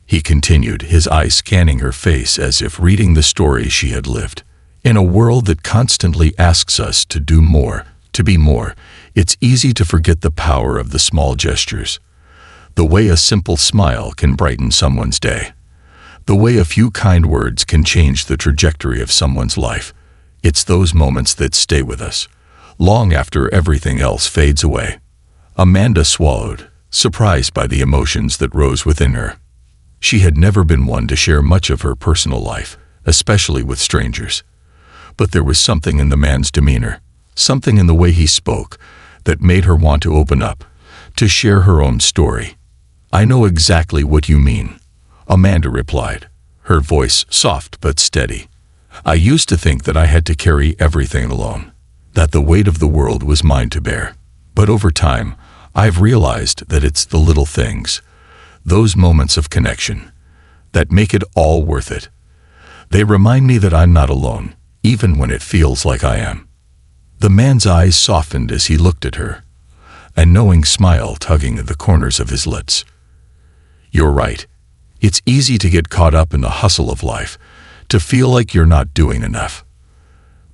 S1: he continued, his eyes scanning her face as if reading the story she had lived. "In a world that constantly asks us to do more, to be more, it's easy to forget the power of the small gestures. The way a simple smile can brighten someone's day. The way a few kind words can change the trajectory of someone's life. It's those moments that stay with us, long after everything else fades away." Amanda swallowed, surprised by the emotions that rose within her. She had never been one to share much of her personal life, especially with strangers. But there was something in the man's demeanor, something in the way he spoke, that made her want to open up, to share her own story. "I know exactly what you mean," Amanda replied, her voice soft but steady. "I used to think that I had to carry everything alone, that the weight of the world was mine to bear. But over time, I've realized that it's the little things, those moments of connection, that make it all worth it. They remind me that I'm not alone, even when it feels like I am." The man's eyes softened as he looked at her, a knowing smile tugging at the corners of his lips. "You're right. It's easy to get caught up in the hustle of life, to feel like you're not doing enough.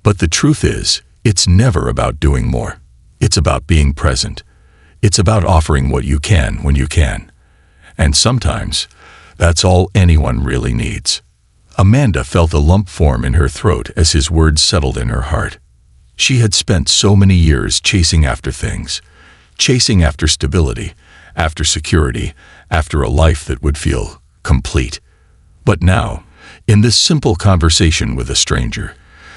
S1: But the truth is, it's never about doing more. It's about being present. It's about offering what you can when you can. And sometimes, that's all anyone really needs." Amanda felt a lump form in her throat as his words settled in her heart. She had spent so many years chasing after things, chasing after stability, after security, after a life that would feel complete. But now, in this simple conversation with a stranger,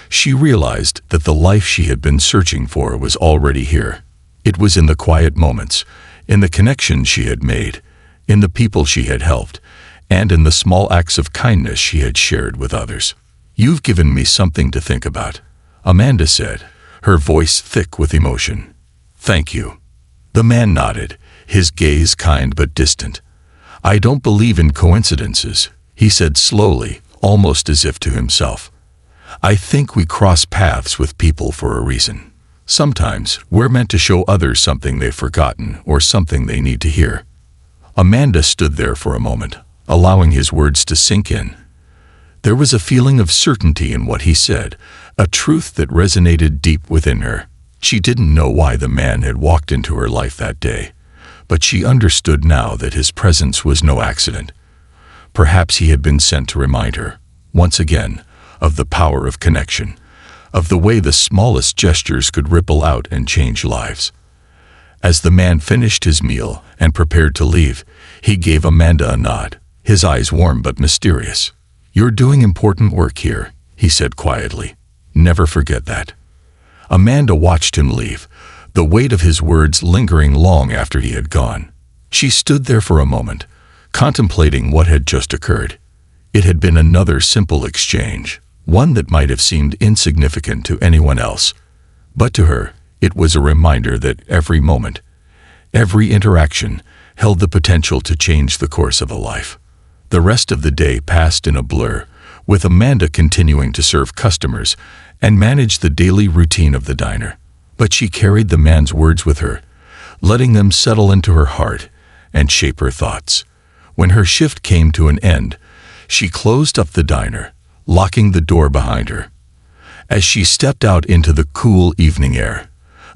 S1: she realized that the life she had been searching for was already here. It was in the quiet moments, in the connections she had made, in the people she had helped, and in the small acts of kindness she had shared with others. "You've given me something to think about," Amanda said, her voice thick with emotion. "Thank you." The man nodded, his gaze kind but distant. "I don't believe in coincidences," he said slowly, almost as if to himself. "I think we cross paths with people for a reason. Sometimes we're meant to show others something they've forgotten or something they need to hear." Amanda stood there for a moment, allowing his words to sink in. There was a feeling of certainty in what he said, a truth that resonated deep within her. She didn't know why the man had walked into her life that day, but she understood now that his presence was no accident. Perhaps he had been sent to remind her, once again, of the power of connection, of the way the smallest gestures could ripple out and change lives. As the man finished his meal and prepared to leave, he gave Amanda a nod, his eyes warm but mysterious. "You're doing important work here," he said quietly. "Never forget that." Amanda watched him leave, the weight of his words lingering long after he had gone. She stood there for a moment, contemplating what had just occurred. It had been another simple exchange, one that might have seemed insignificant to anyone else. But to her, it was a reminder that every moment, every interaction, held the potential to change the course of a life. The rest of the day passed in a blur, with Amanda continuing to serve customers and manage the daily routine of the diner. But she carried the man's words with her, letting them settle into her heart and shape her thoughts. When her shift came to an end, she closed up the diner, locking the door behind her. As she stepped out into the cool evening air,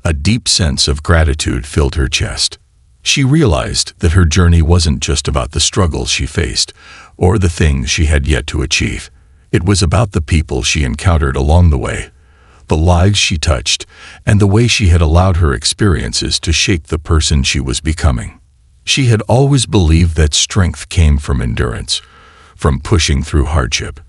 S1: a deep sense of gratitude filled her chest. She realized that her journey wasn't just about the struggles she faced or the things she had yet to achieve. It was about the people she encountered along the way, the lives she touched, and the way she had allowed her experiences to shape the person she was becoming. She had always believed that strength came from endurance, from pushing through hardship.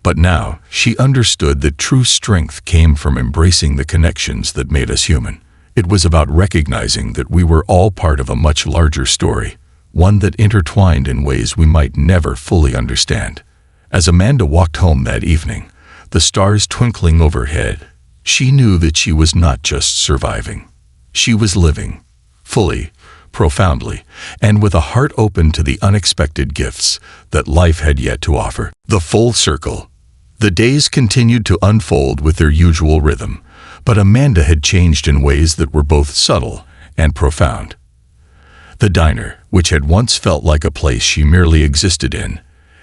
S1: But now she understood that true strength came from embracing the connections that made us human. It was about recognizing that we were all part of a much larger story, one that intertwined in ways we might never fully understand. As Amanda walked home that evening, the stars twinkling overhead, she knew that she was not just surviving. She was living, fully, profoundly, and with a heart open to the unexpected gifts that life had yet to offer. The full circle. The days continued to unfold with their usual rhythm, but Amanda had changed in ways that were both subtle and profound. The diner, which had once felt like a place she merely existed in,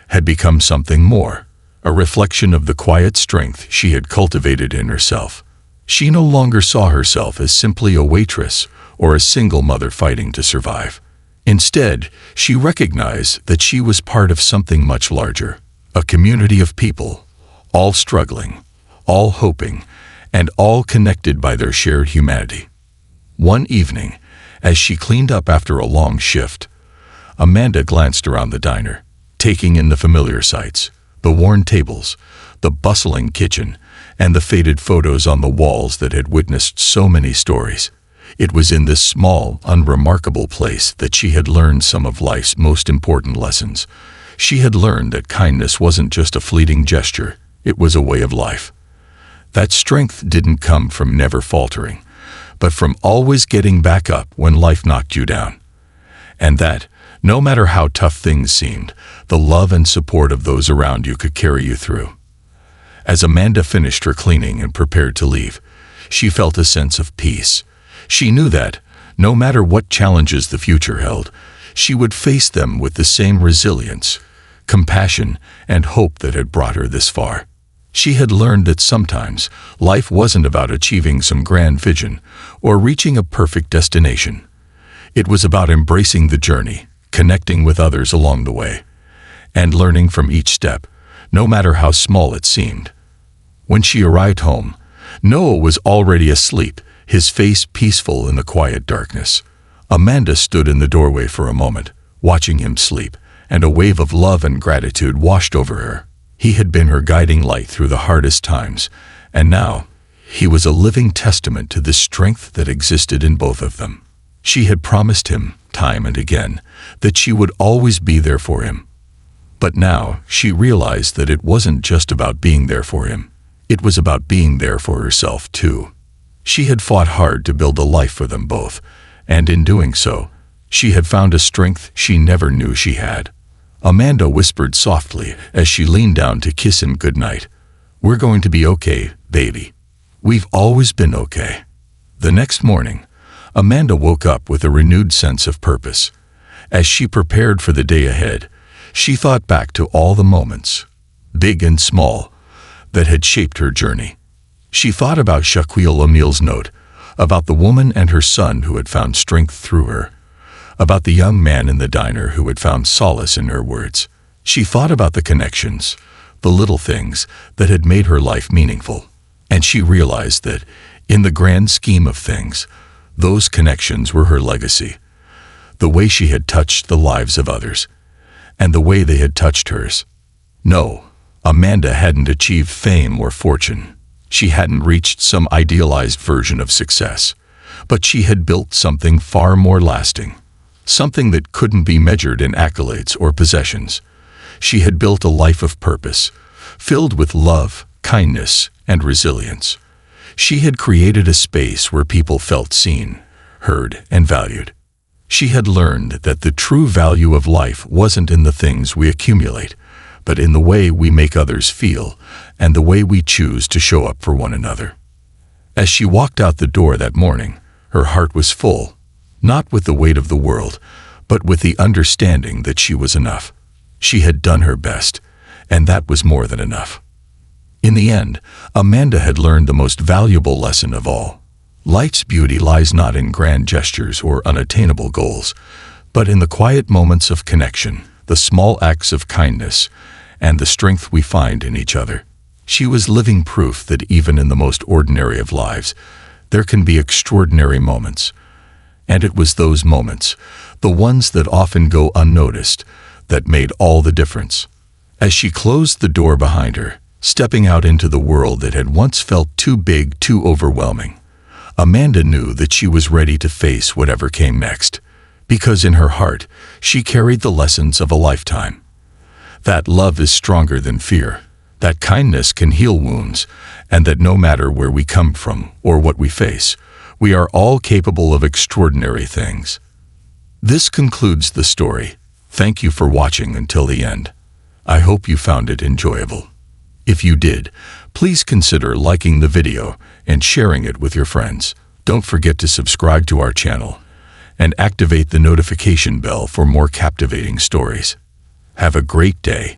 S1: had become something more, a reflection of the quiet strength she had cultivated in herself. She no longer saw herself as simply a waitress or a single mother fighting to survive. Instead, she recognized that she was part of something much larger, a community of people, all struggling, all hoping, and all connected by their shared humanity. One evening, as she cleaned up after a long shift, Amanda glanced around the diner, taking in the familiar sights, the worn tables, the bustling kitchen, and the faded photos on the walls that had witnessed so many stories. It was in this small, unremarkable place that she had learned some of life's most important lessons. She had learned that kindness wasn't just a fleeting gesture, it was a way of life. That strength didn't come from never faltering, but from always getting back up when life knocked you down. And that, no matter how tough things seemed, the love and support of those around you could carry you through. As Amanda finished her cleaning and prepared to leave, she felt a sense of peace. She knew that, no matter what challenges the future held, she would face them with the same resilience, compassion, and hope that had brought her this far. She had learned that sometimes life wasn't about achieving some grand vision or reaching a perfect destination. It was about embracing the journey, connecting with others along the way, and learning from each step, no matter how small it seemed. When she arrived home, Noah was already asleep, his face peaceful in the quiet darkness. Amanda stood in the doorway for a moment, watching him sleep, and a wave of love and gratitude washed over her. He had been her guiding light through the hardest times, and now he was a living testament to the strength that existed in both of them. She had promised him, time and again, that she would always be there for him. But now she realized that it wasn't just about being there for him. It was about being there for herself, too. She had fought hard to build a life for them both, and in doing so, she had found a strength she never knew she had. Amanda whispered softly as she leaned down to kiss him goodnight. "We're going to be okay, baby. We've always been okay." The next morning, Amanda woke up with a renewed sense of purpose. As she prepared for the day ahead, she thought back to all the moments, big and small, that had shaped her journey. She thought about Shaquille O'Neal's note, about the woman and her son who had found strength through her, about the young man in the diner who had found solace in her words. She thought about the connections, the little things that had made her life meaningful. And she realized that, in the grand scheme of things, those connections were her legacy. The way she had touched the lives of others, and the way they had touched hers. No, Amanda hadn't achieved fame or fortune. She hadn't reached some idealized version of success. But she had built something far more lasting. Something that couldn't be measured in accolades or possessions. She had built a life of purpose, filled with love, kindness, and resilience. She had created a space where people felt seen, heard, and valued. She had learned that the true value of life wasn't in the things we accumulate, but in the way we make others feel and the way we choose to show up for one another. As she walked out the door that morning, her heart was full, not with the weight of the world, but with the understanding that she was enough. She had done her best, and that was more than enough. In the end, Amanda had learned the most valuable lesson of all. Life's beauty lies not in grand gestures or unattainable goals, but in the quiet moments of connection, the small acts of kindness, and the strength we find in each other. She was living proof that even in the most ordinary of lives, there can be extraordinary moments. And it was those moments, the ones that often go unnoticed, that made all the difference. As she closed the door behind her, stepping out into the world that had once felt too big, too overwhelming, Amanda knew that she was ready to face whatever came next, because in her heart, she carried the lessons of a lifetime. That love is stronger than fear, that kindness can heal wounds, and that no matter where we come from or what we face, we are all capable of extraordinary things. This concludes the story. Thank you for watching until the end. I hope you found it enjoyable. If you did, please consider liking the video and sharing it with your friends. Don't forget to subscribe to our channel and activate the notification bell for more captivating stories. Have a great day.